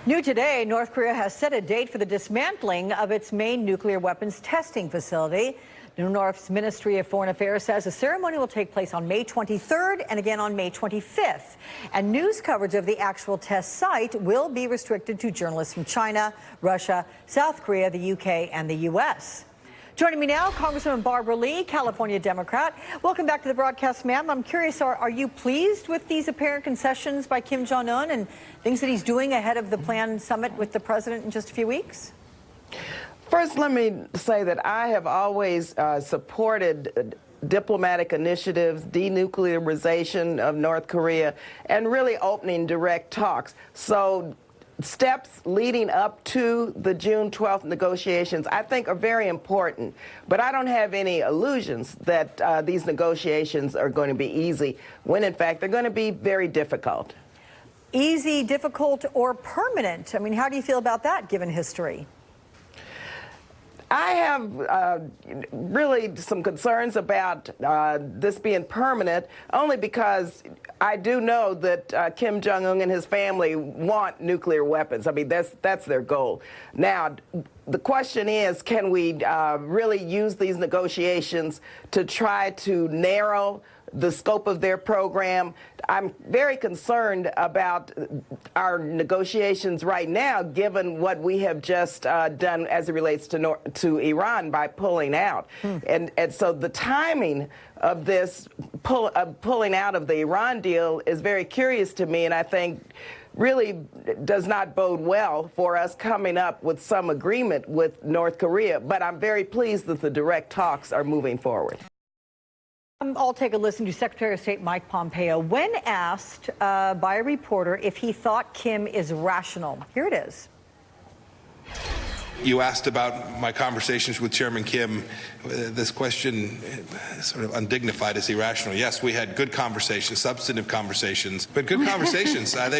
New today, North Korea has set a date for the dismantling of its main nuclear weapons testing facility. The North's Ministry of Foreign Affairs says the ceremony will take place on May 23rd and again on May 25th. And news coverage of the actual test site will be restricted to journalists from China, Russia, South Korea, the UK, and the U.S. Joining me now, Congresswoman Barbara Lee, California Democrat. Welcome back to the broadcast, ma'am. I'm curious, are you pleased with these apparent concessions by Kim Jong-un and things that he's doing ahead of the planned summit with the president in just a few weeks? First, let me say that I have always supported diplomatic initiatives, denuclearization of North Korea, and really opening direct talks. So steps leading up to the June 12th negotiations, I think, are very important. But I don't have any illusions that these negotiations are going to be easy, when, in fact, they're going to be very difficult. Easy, difficult, or permanent? I mean, how do you feel about that, given history? I have really some concerns about this being permanent, only because I do know that Kim Jong-un and his family want nuclear weapons. I mean, that's their goal. Now, the question is, can we really use these negotiations to try to narrow the scope of their program? I'm very concerned about our negotiations right now, given what we have just done as it relates to Iran by pulling out. And so the timing of this pulling out of the Iran deal is very curious to me, and I think really does not bode well for us coming up with some agreement with North Korea. But I'm very pleased that the direct talks are moving forward. I'll take a listen to Secretary of State Mike Pompeo when asked by a reporter if he thought Kim is rational. Here it is. You asked about my conversations with Chairman Kim. This question sort of undignified as irrational. Yes, we had good conversations, substantive conversations, but good conversations. There's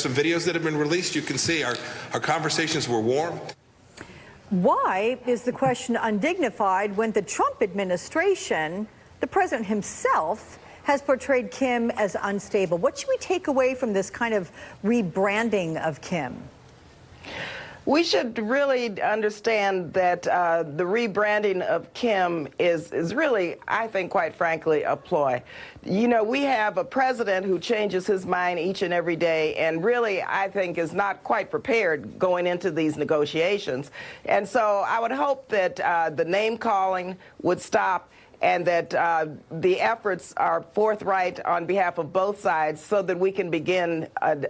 some videos that have been released. You can see our conversations were warm. Why is the question undignified when the Trump administration, the president himself, has portrayed Kim as unstable? What should we take away from this kind of rebranding of Kim? We should really understand that the rebranding of Kim is really, I think, quite frankly, a ploy. You know, we have a president who changes his mind each and every day and really, I think, is not quite prepared going into these negotiations. And so I would hope that the name calling would stop and that the efforts are forthright on behalf of both sides so that we can begin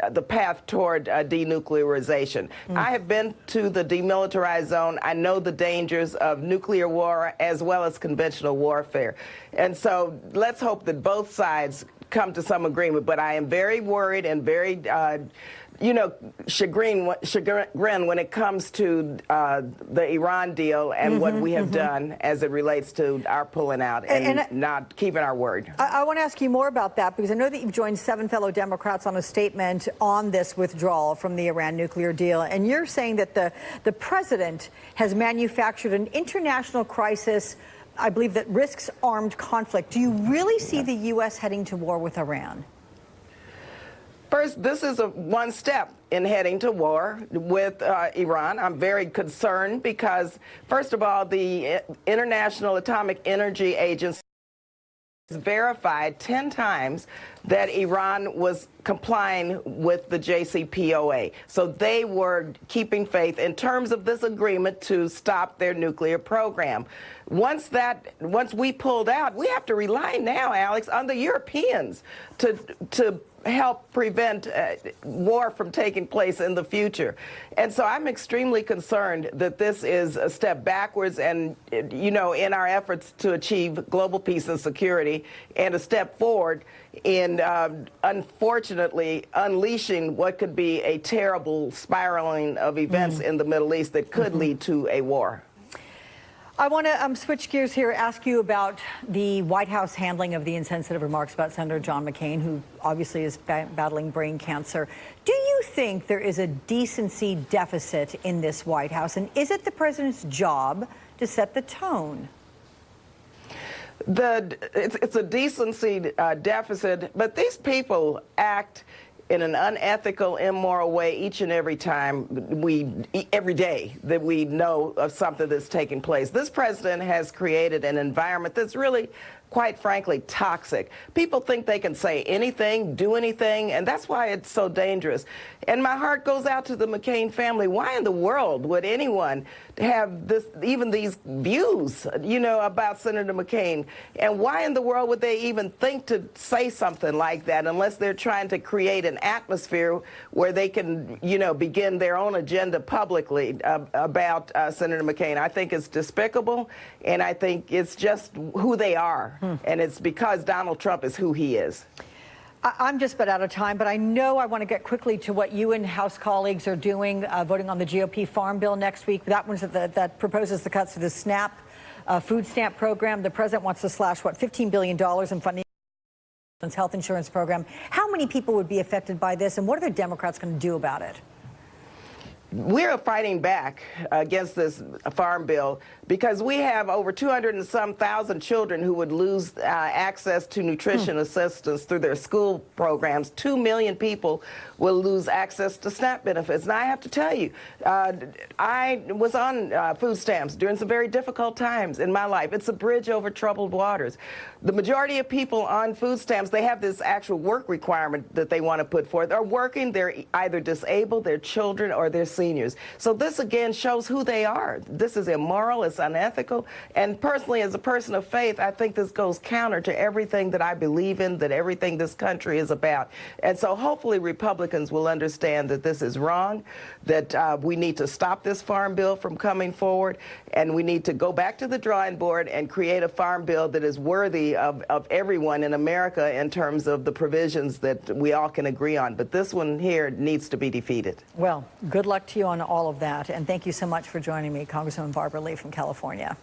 the path toward denuclearization. I have been to the demilitarized zone. I know the dangers of nuclear war as well as conventional warfare. And so let's hope that both sides come to some agreement. But I am very worried and very chagrin when it comes to the Iran deal and what we have done as it relates to our pulling out and not keeping our word. I want to ask you more about that because I know that you've joined 7 fellow Democrats on a statement on this withdrawal from the Iran nuclear deal, and you're saying that the president has manufactured an international crisis, I believe, that risks armed conflict. Do you really see the U.S. heading to war with Iran? First, this is one step in heading to war with Iran. I'm very concerned because, first of all, the International Atomic Energy Agency has verified 10 times that Iran was complying with the JCPOA. So they were keeping faith in terms of this agreement to stop their nuclear program. Once we pulled out, we have to rely now, Alex, on the Europeans to help prevent war from taking place in the future. And so I'm extremely concerned that this is a step backwards and, in our efforts to achieve global peace and security, and a step forward in, unfortunately, unleashing what could be a terrible spiraling of events in the Middle East that could lead to a war. I want to switch gears here, ask you about the White House handling of the insensitive remarks about Senator John McCain, who obviously is battling brain cancer. Do you think there is a decency deficit in this White House, and is it the president's job to set the tone? It's a decency deficit, but these people act in an unethical, immoral way each and every time every day that we know of something that's taking place. This president has created an environment that's really, quite frankly, toxic. People think they can say anything, do anything, and that's why it's so dangerous. And my heart goes out to the McCain family. Why in the world would anyone have even these views, about Senator McCain? And why in the world would they even think to say something like that unless they're trying to create an atmosphere where they can, begin their own agenda publicly about Senator McCain? I think it's despicable, and I think it's just who they are. And it's because Donald Trump is who he is. I'm just about out of time, but I know I want to get quickly to what you and House colleagues are doing, voting on the GOP farm bill next week. That one's that proposes the cuts to the SNAP food stamp program. The president wants to slash, $15 billion in funding health insurance program. How many people would be affected by this, and what are the Democrats going to do about it? We're fighting back against this farm bill because we have over 200 and some thousand children who would lose access to nutrition assistance through their school programs. 2 million people will lose access to SNAP benefits. And I have to tell you, I was on food stamps during some very difficult times in my life. It's a bridge over troubled waters. The majority of people on food stamps, they have this actual work requirement that they want to put forth. They're working, they're either disabled, they're children, or they're seniors. So this again shows who they are. This is immoral, it's unethical, and personally, as a person of faith, I think this goes counter to everything that I believe in, that everything this country is about. And so hopefully Republicans will understand that this is wrong, that we need to stop this farm bill from coming forward, and we need to go back to the drawing board and create a farm bill that is worthy of everyone in America in terms of the provisions that we all can agree on. But this one here needs to be defeated. Well, good luck to you on all of that, and thank you so much for joining me, Congresswoman Barbara Lee from California.